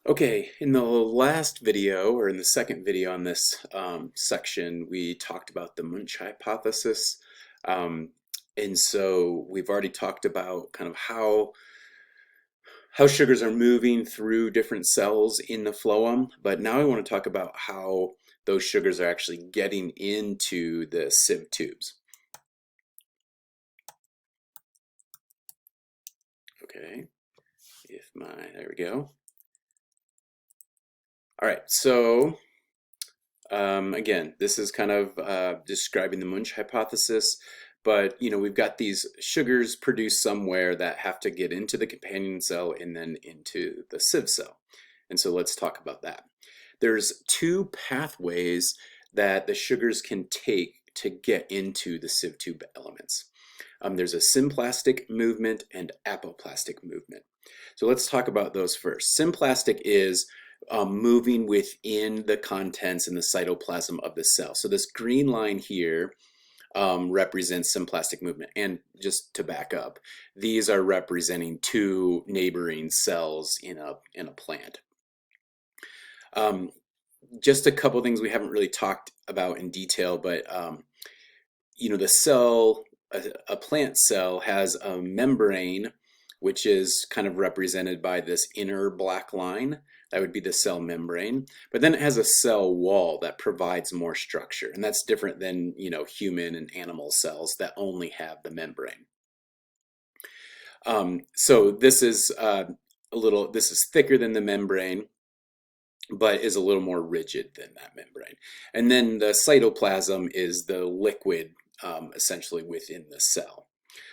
Okay, in the last video, or in the second video on this section, we talked about the Munch hypothesis. Um, and so we've already talked about kind of how sugars are moving through different cells in the phloem, but now I want to talk about how those sugars are actually getting into the sieve tubes. Okay, there we go. All right, so again, this is kind of describing the Munch hypothesis, but we've got these sugars produced somewhere that have to get into the companion cell and then into the sieve cell. And so let's talk about that. There's two pathways that the sugars can take to get into the sieve tube elements. There's a symplastic movement and apoplastic movement. So let's talk about those first. Symplastic is moving within the contents in the cytoplasm of the cell. So this green line here represents symplastic movement. And just to back up, these are representing two neighboring cells in a plant. Just a couple things we haven't really talked about in detail, but the cell, a plant cell has a membrane, which is kind of represented by this inner black line. That would be the cell membrane. But then it has a cell wall that provides more structure. And that's different than, human and animal cells that only have the membrane. So this is this is thicker than the membrane, but is a little more rigid than that membrane. And then the cytoplasm is the liquid essentially within the cell.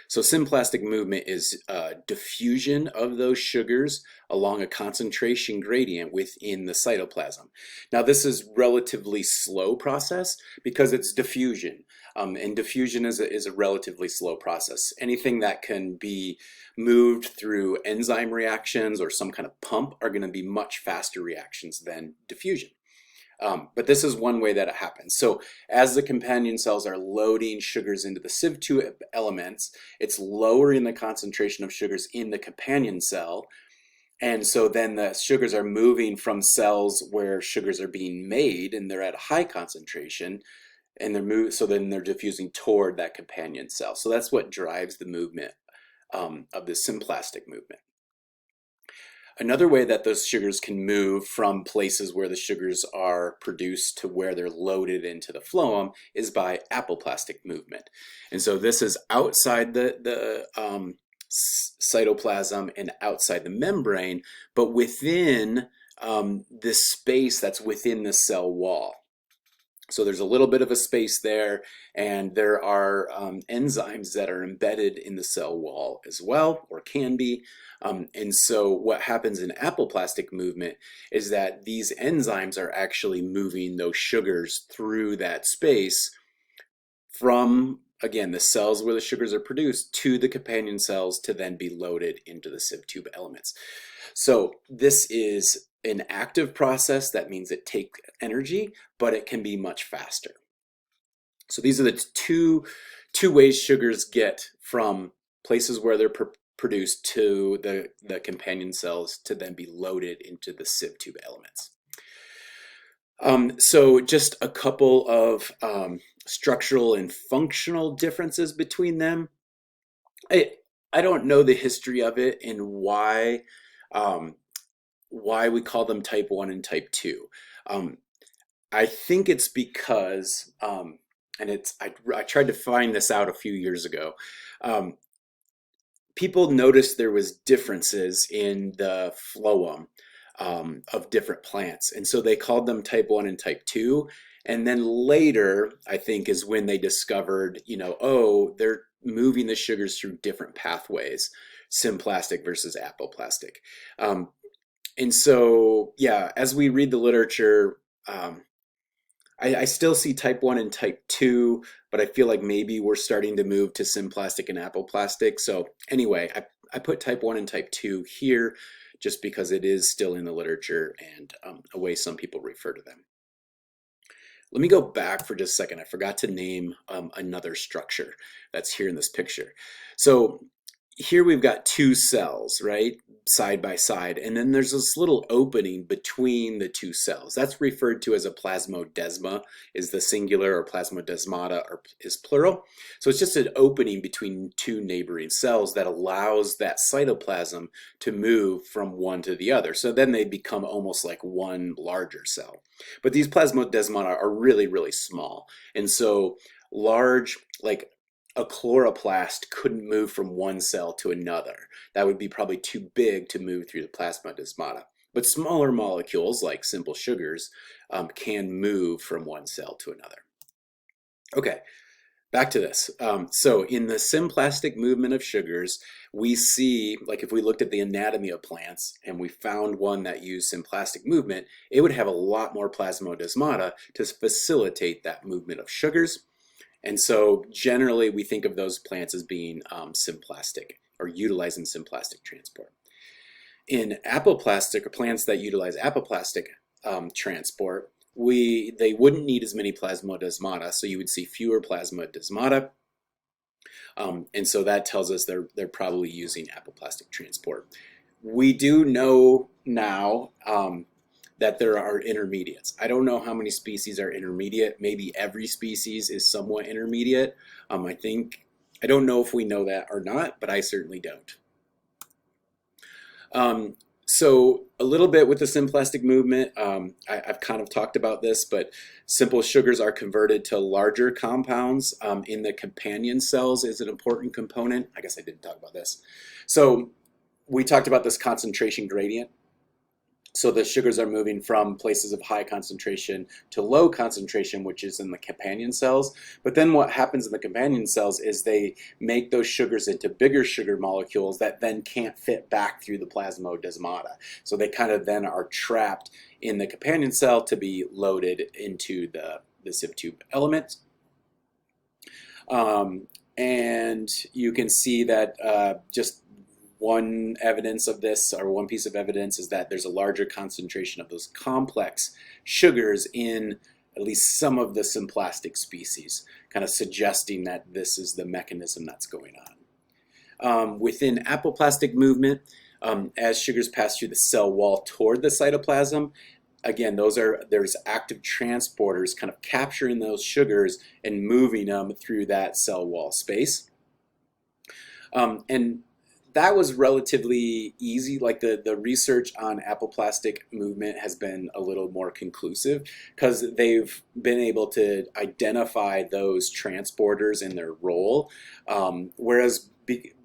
So symplastic movement is diffusion of those sugars along a concentration gradient within the cytoplasm. Now this is relatively slow process because it's diffusion. And diffusion is a relatively slow process. Anything that can be moved through enzyme reactions or some kind of pump are going to be much faster reactions than diffusion. But this is one way that it happens. So as the companion cells are loading sugars into the sieve tube elements, it's lowering the concentration of sugars in the companion cell. And so then the sugars are moving from cells where sugars are being made and they're at a high concentration, and so then they're diffusing toward that companion cell. So that's what drives the movement of the symplastic movement. Another way that those sugars can move from places where the sugars are produced to where they're loaded into the phloem is by apoplastic movement. And so this is outside the cytoplasm and outside the membrane, but within this space that's within the cell wall. So there's a little bit of a space there, and there are enzymes that are embedded in the cell wall as well, or can be. And so what happens in apoplastic movement is that these enzymes are actually moving those sugars through that space from, again, the cells where the sugars are produced to the companion cells to then be loaded into the sieve tube elements. So this is an active process. That means it takes energy, but it can be much faster. So these are the two ways sugars get from places where they're produced to the companion cells to then be loaded into the sieve tube elements. So just a couple of structural and functional differences between them. I don't know the history of it and why we call them type 1 and type 2. I think it's because, and I tried to find this out a few years ago, people noticed there was differences in the phloem of different plants. And so they called them type 1 and type 2. And then later, I think, is when they discovered, oh, they're moving the sugars through different pathways, symplastic versus apoplastic. And so, yeah, as we read the literature, I still see type 1 and type 2, but I feel like maybe we're starting to move to symplastic and apoplastic. So anyway, I put type 1 and type 2 here just because it is still in the literature and a way some people refer to them. Let me go back for just a second. I forgot to name another structure that's here in this picture. So here we've got two cells, right? Side by side. And then there's this little opening between the two cells. That's referred to as a plasmodesma, is the singular, or plasmodesmata is plural. So it's just an opening between two neighboring cells that allows that cytoplasm to move from one to the other. So then they become almost like one larger cell. But these plasmodesmata are really, really small. And so large, like a chloroplast couldn't move from one cell to another. That would be probably too big to move through the plasmodesmata. But smaller molecules, like simple sugars, can move from one cell to another. Okay, back to this. So in the symplastic movement of sugars, we see, like if we looked at the anatomy of plants and we found one that used symplastic movement, it would have a lot more plasmodesmata to facilitate that movement of sugars. And so generally we think of those plants as being symplastic, or utilizing symplastic transport. In apoplastic, or plants that utilize apoplastic transport, they wouldn't need as many plasmodesmata, so you would see fewer plasmodesmata. And so that tells us they're probably using apoplastic transport. We do know now that there are intermediates. I don't know how many species are intermediate. Maybe every species is somewhat intermediate. I don't know if we know that or not, but I certainly don't. So a little bit with the symplastic movement, I've kind of talked about this, but simple sugars are converted to larger compounds in the companion cells is an important component. I guess I didn't talk about this. So we talked about this concentration gradient. So the sugars are moving from places of high concentration to low concentration, which is in the companion cells. But then what happens in the companion cells is they make those sugars into bigger sugar molecules that then can't fit back through the plasmodesmata. So they kind of then are trapped in the companion cell to be loaded into the zip tube element. And you can see that just one evidence of this, or one piece of evidence, is that there's a larger concentration of those complex sugars in at least some of the symplastic species, kind of suggesting that this is the mechanism that's going on. Within apoplastic movement, as sugars pass through the cell wall toward the cytoplasm, again, there's active transporters kind of capturing those sugars and moving them through that cell wall space. And that was relatively easy. Like the research on apoplastic movement has been a little more conclusive because they've been able to identify those transporters and their role, whereas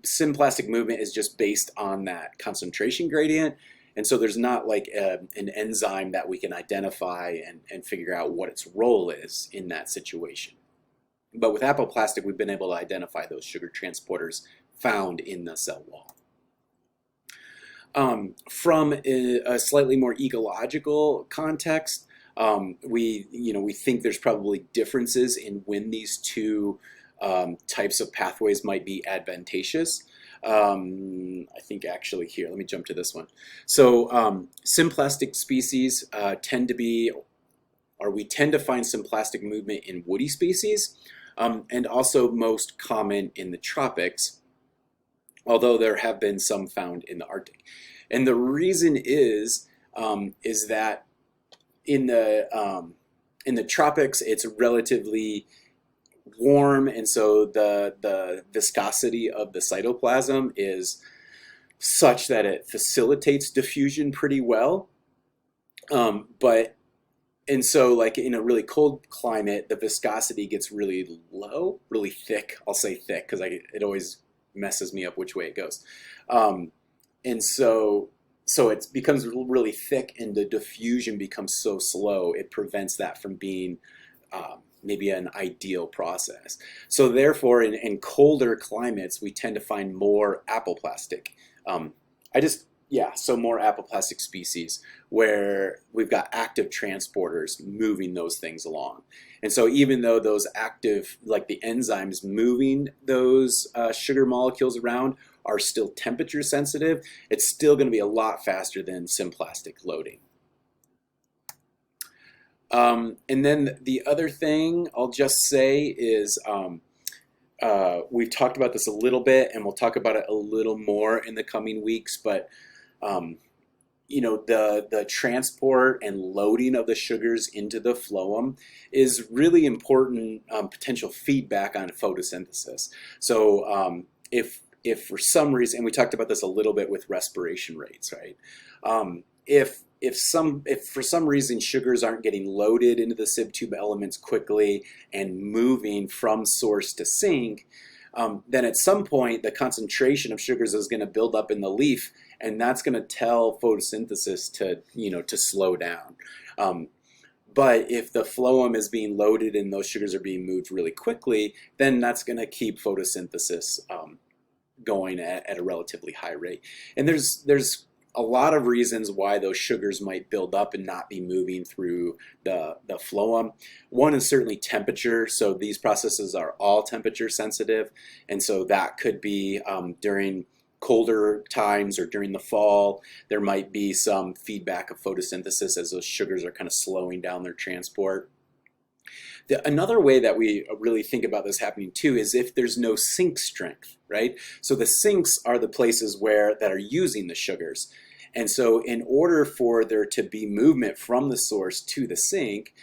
symplastic movement is just based on that concentration gradient. And so there's not like an enzyme that we can identify and figure out what its role is in that situation. But with apoplastic, we've been able to identify those sugar transporters found in the cell wall. From a slightly more ecological context, we think there's probably differences in when these two types of pathways might be advantageous. I think actually here, let me jump to this one. So symplastic species tend to find symplastic movement in woody species, and also most common in the tropics, although there have been some found in the Arctic. And the reason is that in the tropics it's relatively warm, and so the viscosity of the cytoplasm is such that it facilitates diffusion pretty well. And so like in a really cold climate, the viscosity gets really low, really thick. I'll say thick because it always messes me up which way it goes. And so it becomes really thick, and the diffusion becomes so slow, it prevents that from being maybe an ideal process. So therefore, in colder climates, we tend to find more apoplastic. So more apoplastic species where we've got active transporters moving those things along. And so even though those active, like the enzymes moving those sugar molecules around are still temperature sensitive, it's still going to be a lot faster than symplastic loading. And then the other thing I'll just say is we've talked about this a little bit, and we'll talk about it a little more in the coming weeks, but um, the transport and loading of the sugars into the phloem is really important potential feedback on photosynthesis. So if for some reason, and we talked about this a little bit with respiration rates, right? If for some reason sugars aren't getting loaded into the sieve tube elements quickly and moving from source to sink, then at some point the concentration of sugars is going to build up in the leaf, and that's going to tell photosynthesis to slow down. But if the phloem is being loaded and those sugars are being moved really quickly, then that's going to keep photosynthesis going at a relatively high rate. And there's a lot of reasons why those sugars might build up and not be moving through the phloem. One is certainly temperature. So these processes are all temperature sensitive. And so that could be during colder times or during the fall, there might be some feedback of photosynthesis as those sugars are kind of slowing down their transport. Another way that we really think about this happening too is if there's no sink strength, right? So the sinks are the places that are using the sugars. And so in order for there to be movement from the source to the sink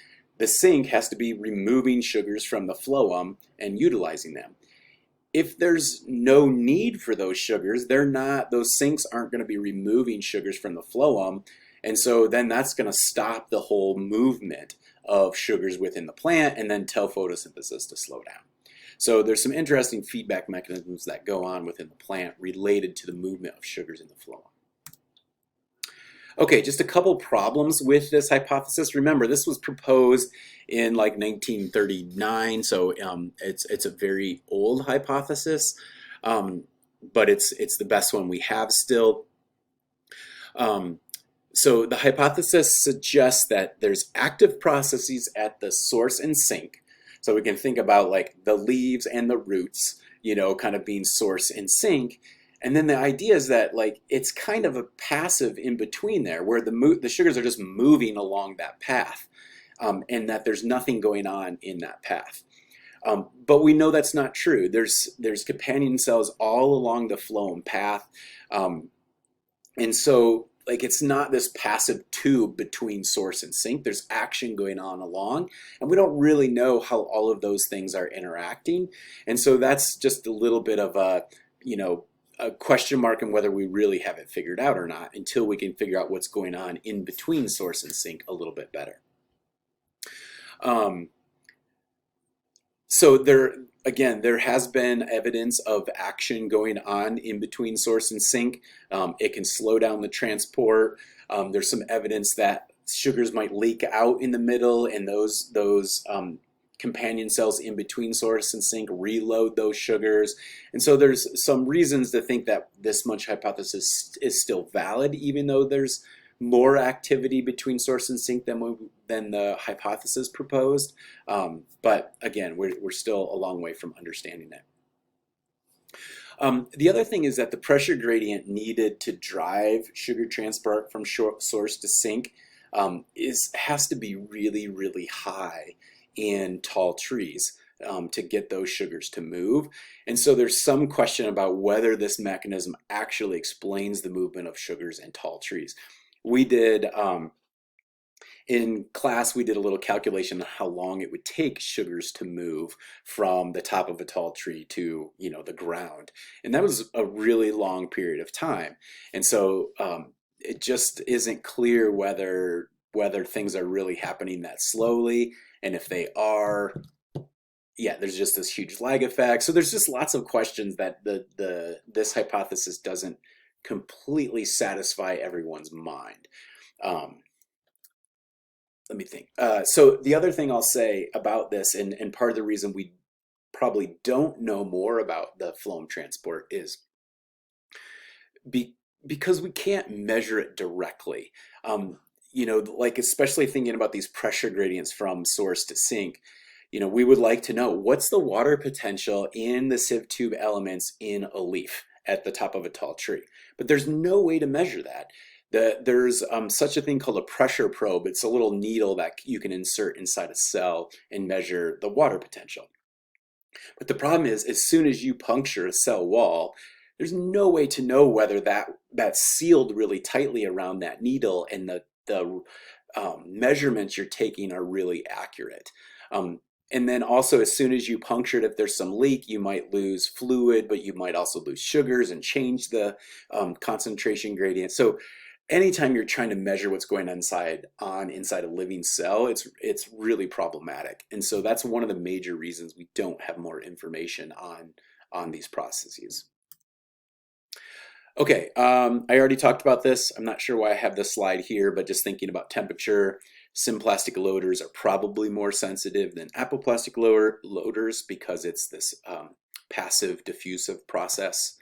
has to be removing sugars from the phloem and utilizing them. If there's no need for those sugars, those sinks aren't going to be removing sugars from the phloem. And so then that's going to stop the whole movement of sugars within the plant and then tell photosynthesis to slow down. So there's some interesting feedback mechanisms that go on within the plant related to the movement of sugars in the phloem. Okay, just a couple problems with this hypothesis. Remember, this was proposed in like 1939, so it's a very old hypothesis, but it's the best one we have still. So the hypothesis suggests that there's active processes at the source and sink. So we can think about like the leaves and the roots, kind of being source and sink. And then the idea is that like it's kind of a passive in between there where the sugars are just moving along that path, and that there's nothing going on in that path. But we know that's not true. There's companion cells all along the phloem path. And so like it's not this passive tube between source and sink. There's action going on along, and we don't really know how all of those things are interacting. And so that's just a little bit of a question mark on whether we really have it figured out or not until we can figure out what's going on in between source and sink a little bit better. So there has been evidence of action going on in between source and sink. It can slow down the transport. There's some evidence that sugars might leak out in the middle, and those companion cells in between source and sink reload those sugars. And so there's some reasons to think that this munch hypothesis is still valid, even though there's more activity between source and sink than the hypothesis proposed. But again, we're still a long way from understanding it. The other thing is that the pressure gradient needed to drive sugar transport from source to sink has to be really, really high in tall trees to get those sugars to move. And so there's some question about whether this mechanism actually explains the movement of sugars in tall trees. We did, in class, we did a little calculation on how long it would take sugars to move from the top of a tall tree to, the ground. And that was a really long period of time. And so it just isn't clear whether things are really happening that slowly. And if they are, there's just this huge lag effect. So there's just lots of questions that this hypothesis doesn't completely satisfy everyone's mind. Let me think. So the other thing I'll say about this, and part of the reason we probably don't know more about the PhloemTransport is because we can't measure it directly. Like especially thinking about these pressure gradients from source to sink, we would like to know what's the water potential in the sieve tube elements in a leaf at the top of a tall tree. But there's no way to measure that. There's such a thing called a pressure probe. It's a little needle that you can insert inside a cell and measure the water potential. But the problem is, as soon as you puncture a cell wall, there's no way to know whether that's sealed really tightly around that needle and the measurements you're taking are really accurate. Um, and then also, as soon as you puncture it, if there's some leak, you might lose fluid, but you might also lose sugars and change the concentration gradient. So anytime you're trying to measure what's going on inside a living cell, it's really problematic. And so that's one of the major reasons we don't have more information on these processes. Okay, I already talked about this. I'm not sure why I have this slide here, but just thinking about temperature, symplastic loaders are probably more sensitive than apoplastic loaders because it's this passive diffusive process.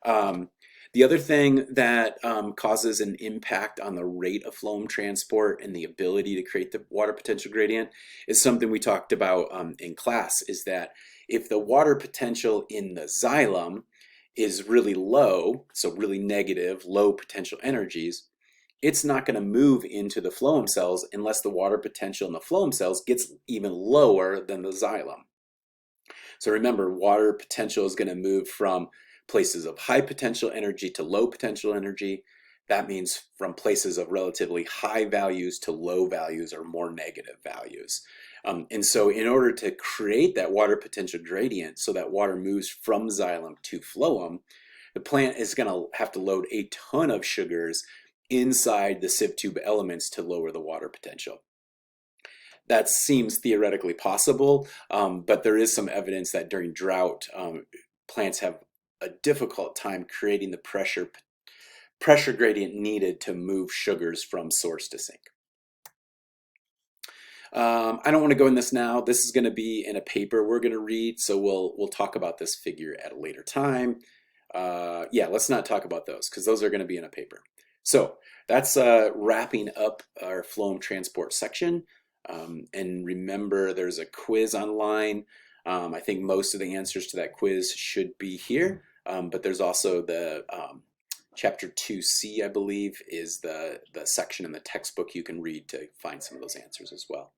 Um, the other thing that causes an impact on the rate of phloem transport and the ability to create the water potential gradient is something we talked about in class, is that if the water potential in the xylem is really low, so really negative, low potential energies, it's not going to move into the phloem cells unless the water potential in the phloem cells gets even lower than the xylem. So remember, water potential is going to move from places of high potential energy to low potential energy. That means from places of relatively high values to low values or more negative values. And so in order to create that water potential gradient so that water moves from xylem to phloem, the plant is going to have to load a ton of sugars inside the sieve tube elements to lower the water potential. That seems theoretically possible, but there is some evidence that during drought, plants have a difficult time creating the pressure gradient needed to move sugars from source to sink. I don't want to go in this now. This is going to be in a paper we're going to read, so we'll talk about this figure at a later time. Yeah, let's not talk about those because those are going to be in a paper. So that's wrapping up our phloem transport section. And remember, there's a quiz online. I think most of the answers to that quiz should be here, but there's also the Chapter 2C, I believe, is the section in the textbook you can read to find some of those answers as well.